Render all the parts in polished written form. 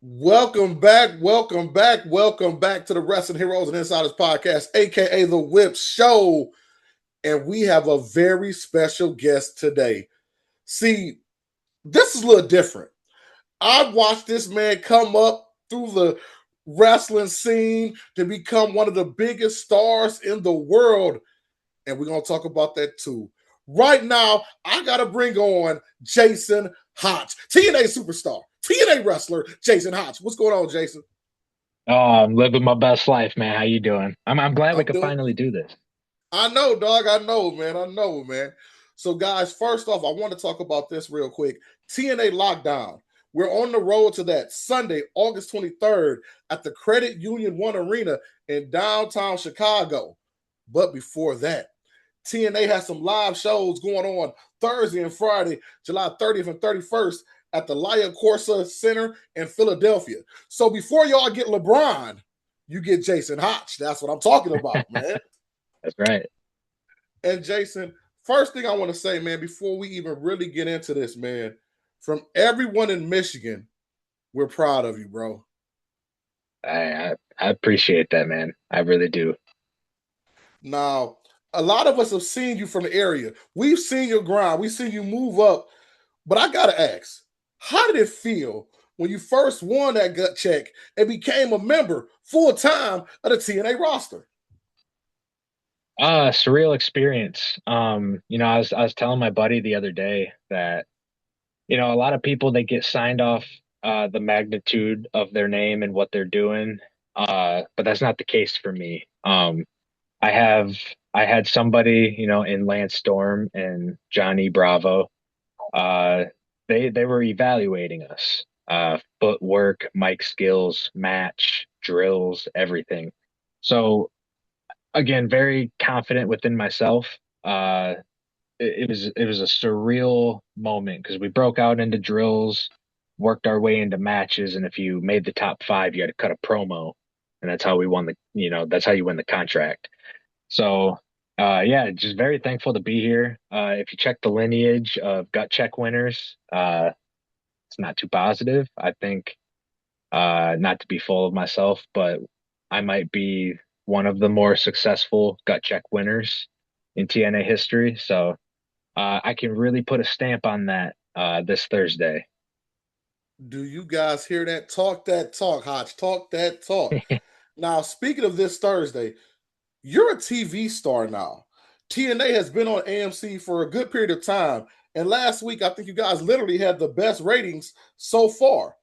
Welcome back, welcome back, welcome back to the Wrestling Heroes and Insiders podcast, aka the Whip Show. And we have a very special guest today. See, this is a little different. I've watched this man come up through the wrestling scene to become one of the biggest stars in the world. And we're going to talk about that too. Right now, I got to bring on Jason Hotch, TNA superstar, TNA wrestler, Jason Hotch. What's going on, Jason? Oh, I'm living my best life, man. How you doing? I'm glad we I'm could doing. finally do this. I know, dog. I know, man. I know, man. So, guys, first off, I want to talk about this real quick. TNA lockdown. We're on the road to that Sunday, August 23rd, at the Credit Union One Arena in downtown Chicago. But before that, TNA has some live shows going on Thursday and Friday, July 30th and 31st at the Lia Corsa Center in Philadelphia. So before y'all get LeBron, you get Jason Hotch. That's what I'm talking about, man. That's right. And Jason, first thing I want to say, man, before we even really get into this, man, from everyone in Michigan, we're proud of you, bro. I appreciate that, man. I really do. Now, a lot of us have seen you from the area. We've seen your grind. We've seen you move up. But I gotta ask, how did it feel when you first won that gut check and became a member full time of the TNA roster? Surreal experience. I was telling my buddy the other day that, a lot of people they get signed off the magnitude of their name and what they're doing. But that's not the case for me. I have I had somebody, in Lance Storm and Johnny Bravo. Uh, they were evaluating us. Footwork, mic skills, match, drills, everything. So again, very confident within myself. It was a surreal moment because we broke out into drills, worked our way into matches, and if you made the top five, you had to cut a promo, and that's how we won that's how you win the contract. So, yeah, just very thankful to be here. If you check the lineage of gut check winners, it's not too positive. I think, not to be full of myself, but I might be one of the more successful gut check winners in TNA history. So, I can really put a stamp on that, this Thursday. Do you guys hear that? Talk that talk, Hodge. Talk that talk. Now, speaking of this Thursday, you're a TV star now. TNA has been on AMC for a good period of time. And last week, I think you guys literally had the best ratings so far.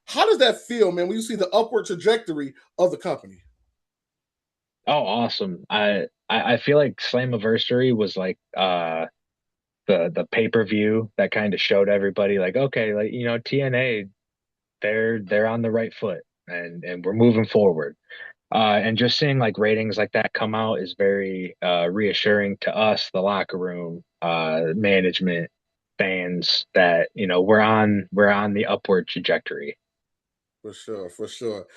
How does that feel, man, when you see the upward trajectory of the company? Oh, awesome. I feel like Slammiversary was like the pay-per-view that kind of showed everybody like, okay, like, TNA, they're on the right foot and we're moving forward. And just seeing like ratings like that come out is very reassuring to us, the locker room, management, fans, that we're on the upward trajectory. For sure, for sure.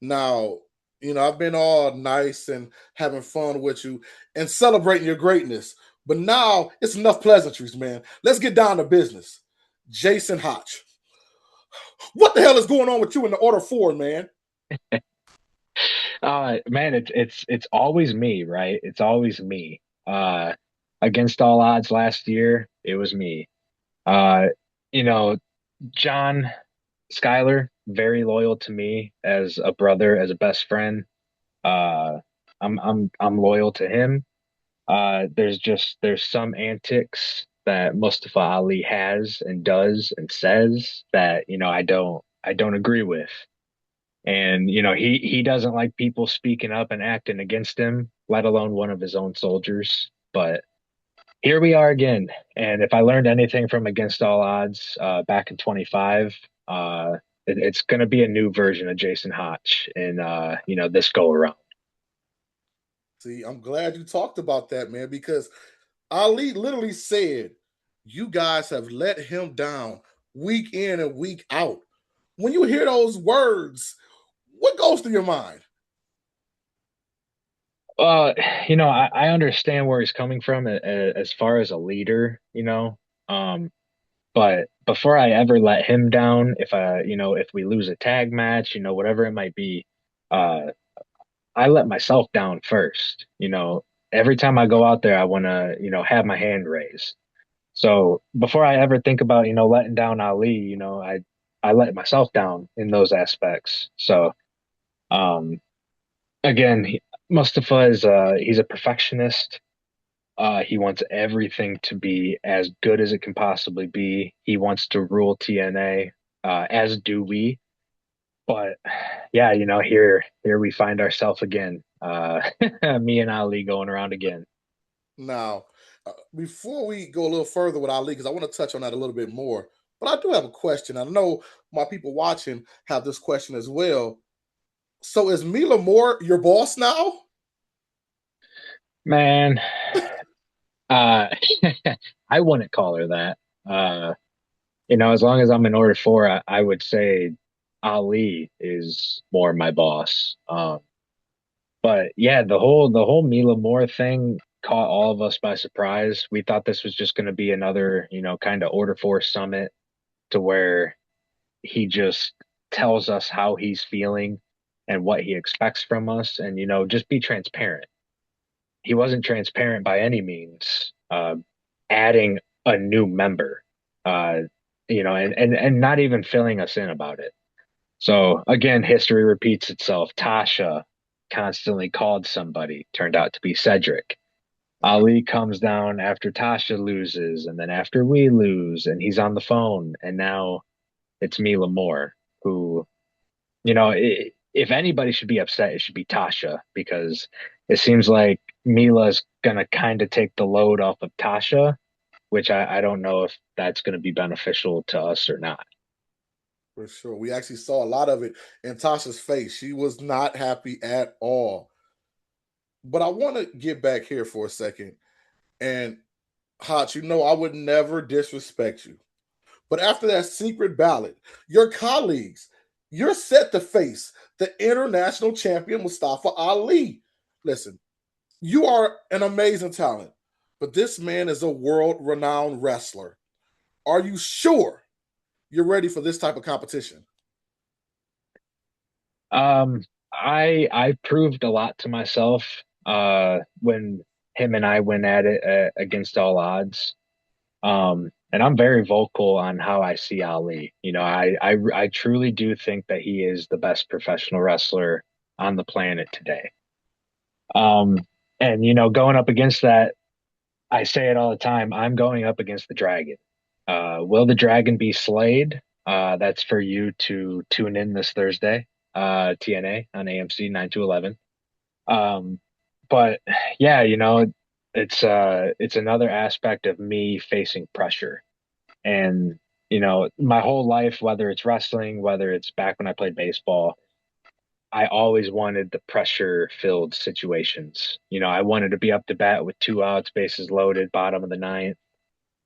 Now, I've been all nice and having fun with you and celebrating your greatness. But now it's enough pleasantries, man. Let's get down to business. Jason Hotch. What the hell is going on with you in the order four, man? Man, it's always me, right? It's always me. Against all odds last year, it was me. Uh, you know, John Schuyler, very loyal to me as a brother, as a best friend. Uh, I'm loyal to him. There's some antics that Mustafa Ali has and does and says that, I don't agree with. And, he doesn't like people speaking up and acting against him, let alone one of his own soldiers. But here we are again. And if I learned anything from Against All Odds back in 25, it's going to be a new version of Jason Hotch in, this go around. See, I'm glad you talked about that, man, because Ali literally said, you guys have let him down week in and week out. When you hear those words, what goes through your mind? Uh, I understand where he's coming from as far as a leader, Um, But before I ever let him down, if we lose a tag match, whatever it might be, uh, I let myself down first. Every time I go out there, I want to, have my hand raised. So before I ever think about, letting down Ali, I let myself down in those aspects. So, um, again, Mustafa he's a perfectionist. He wants everything to be as good as it can possibly be. He wants to rule TNA, as do we. But yeah, here we find ourselves again. Me and Ali going around again. Now, before we go a little further with Ali, because I want to touch on that a little bit more, but I do have a question. I know my people watching have this question as well. So is Mila Moore your boss now? Man, uh, I wouldn't call her that. Uh, as long as I'm in order four, I would say Ali is more my boss. But yeah, the whole Mila Moore thing caught all of us by surprise. We thought this was just going to be another, kind of order four summit to where he just tells us how he's feeling and what he expects from us, and just be transparent. He wasn't transparent by any means. Adding a new member, uh, and not even filling us in about it. So again, history repeats itself. Tasha constantly called somebody, turned out to be Cedric. Mm-hmm. Ali comes down after Tasha loses, and then after we lose, and he's on the phone, and now it's Mila Moore, who, if anybody should be upset, it should be Tasha, because it seems like Mila's gonna kind of take the load off of Tasha, which I don't know if that's gonna be beneficial to us or not. For sure. We actually saw a lot of it in Tasha's face. She was not happy at all. But I want to get back here for a second. And Hotch, I would never disrespect you. But after that secret ballot, your colleagues, you're set to face the international champion Mustafa Ali. Listen, you are an amazing talent, but this man is a world renowned wrestler. Are you sure you're ready for this type of competition? I proved a lot to myself when him and I went at it against all odds. And I'm very vocal on how I see Ali. I truly do think that he is the best professional wrestler on the planet today. Um, and going up against that, I say it all the time, I'm going up against the Dragon. Will the Dragon be slayed? That's for you to tune in this Thursday, TNA on AMC 9 to 11. Um, but yeah, it's another aspect of me facing pressure. And, my whole life, whether it's wrestling, whether it's back when I played baseball, I always wanted the pressure filled situations. I wanted to be up to bat with two outs, bases loaded, bottom of the ninth.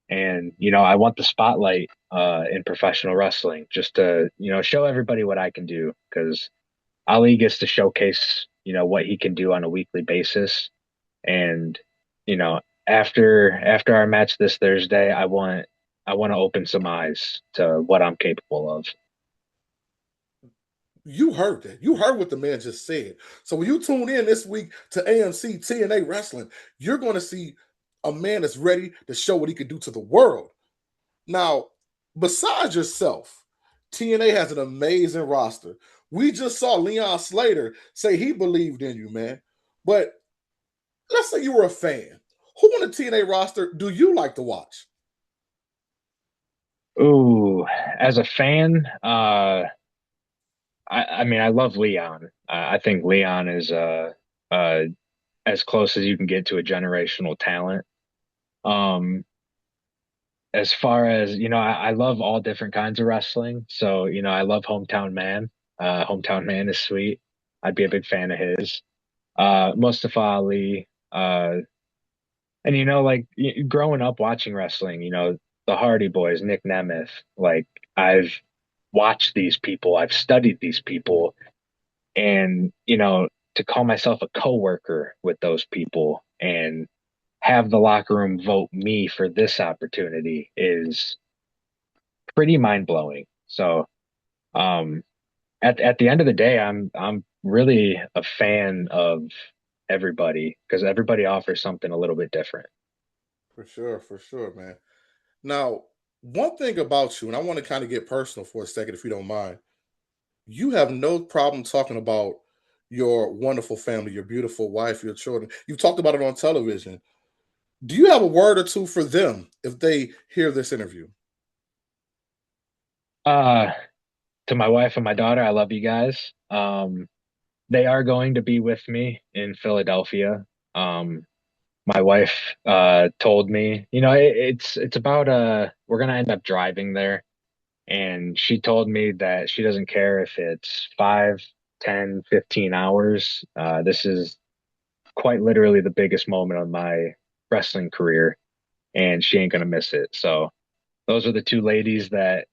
And, I want the spotlight in professional wrestling just to, show everybody what I can do, because Ali gets to showcase, what he can do on a weekly basis. And, after our match this Thursday, I want to open some eyes to what I'm capable of. You heard that. You heard what the man just said. So when you tune in this week to AMC TNA Wrestling, you're going to see a man that's ready to show what he can do to the world. Now, besides yourself, TNA has an amazing roster. We just saw Leon Slater say he believed in you, man. But let's say you were a fan. Who on the TNA roster do you like to watch? Ooh, as a fan, I mean, I love Leon. I think Leon is uh, as close as you can get to a generational talent. Um, as far as, I love all different kinds of wrestling. So, I love Hometown Man. Hometown Man is sweet. I'd be a big fan of his. Mustafa Ali. And like growing up watching wrestling, the Hardy Boys, Nick Nemeth, like I've watched these people, I've studied these people, and to call myself a coworker with those people and have the locker room vote me for this opportunity is pretty mind blowing. So um, at the end of the day, I'm really a fan of everybody because everybody offers something a little bit different. For sure, man. Now, one thing about you, and I want to kind of get personal for a second, if you don't mind. You have no problem talking about your wonderful family, your beautiful wife, your children. You've talked about it on television. Do you have a word or two for them if they hear this interview? Uh, to my wife and my daughter, I love you guys. They are going to be with me in Philadelphia. Um, my wife told me, it's about we're gonna end up driving there, and she told me that she doesn't care if it's 5, 10, 15 hours. This is quite literally the biggest moment of my wrestling career, and she ain't gonna miss it. So those are the two ladies that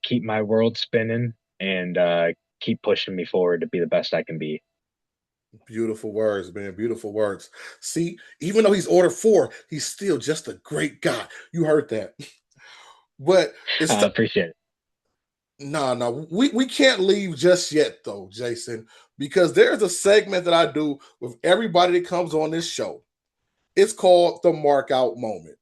keep my world spinning and keep pushing me forward to be the best I can be. Beautiful words, man. Beautiful words. See, even though he's order four, he's still just a great guy. You heard that. But it's I appreciate it. no. We can't leave just yet, though, Jason, because there's a segment that I do with everybody that comes on this show. It's called the mark out moment.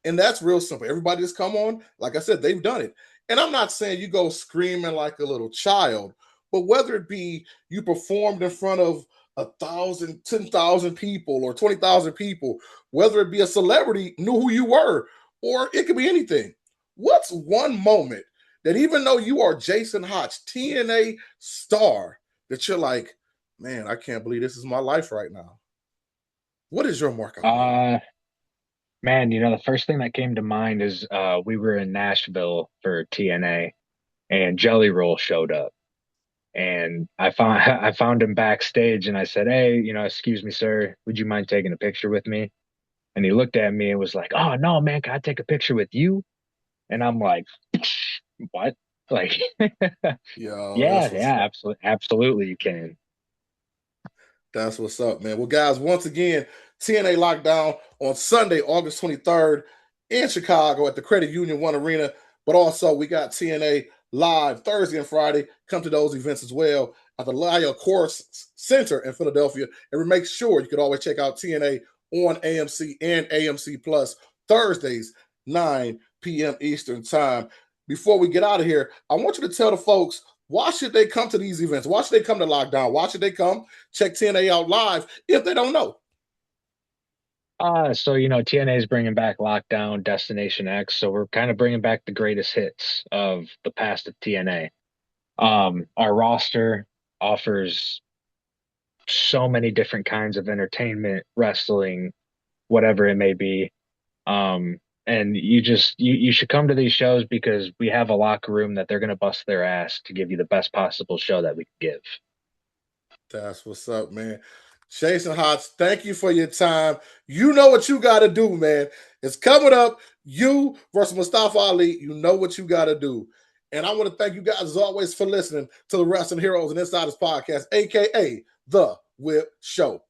And that's real simple. Everybody that's come on, like I said, they've done it. And I'm not saying you go screaming like a little child, but whether it be you performed in front of 1,000, 10,000 people or 20,000 people, whether it be a celebrity knew who you were, or it could be anything. What's one moment that even though you are Jason Hotch, TNA star, that you're like, man, I can't believe this is my life right now? What is your markout moment? Uh, Man, the first thing that came to mind is we were in Nashville for TNA and Jelly Roll showed up. And I found him backstage and I said, "Hey, excuse me, sir, would you mind taking a picture with me?" And he looked at me and was like, "Oh no, man, can I take a picture with you?" And I'm like, "What?" Like, Yo, yeah, that's what's yeah, up. absolutely you can. That's what's up, man. Well, guys, once again, TNA Lockdown on Sunday, August 23rd in Chicago at the Credit Union One Arena. But also, we got TNA live Thursday and Friday. Come to those events as well at the Lyle Course Center in Philadelphia. And make sure you can always check out TNA on AMC and AMC Plus Thursdays, 9 p.m. Eastern Time. Before we get out of here, I want you to tell the folks why should they come to these events? Why should they come to Lockdown? Why should they come check TNA out live if they don't know? So TNA is bringing back Lockdown, Destination X, so we're kind of bringing back the greatest hits of the past of TNA. Our roster offers so many different kinds of entertainment, wrestling, whatever it may be. Um, and you should come to these shows because we have a locker room that they're going to bust their ass to give you the best possible show that we can give. That's what's up, man. Jason Hotch, thank you for your time. You know what you got to do, man. It's coming up. You versus Mustafa Ali. You know what you got to do. And I want to thank you guys as always for listening to the Wrestling Heroes and Insiders podcast, aka The Whip Show.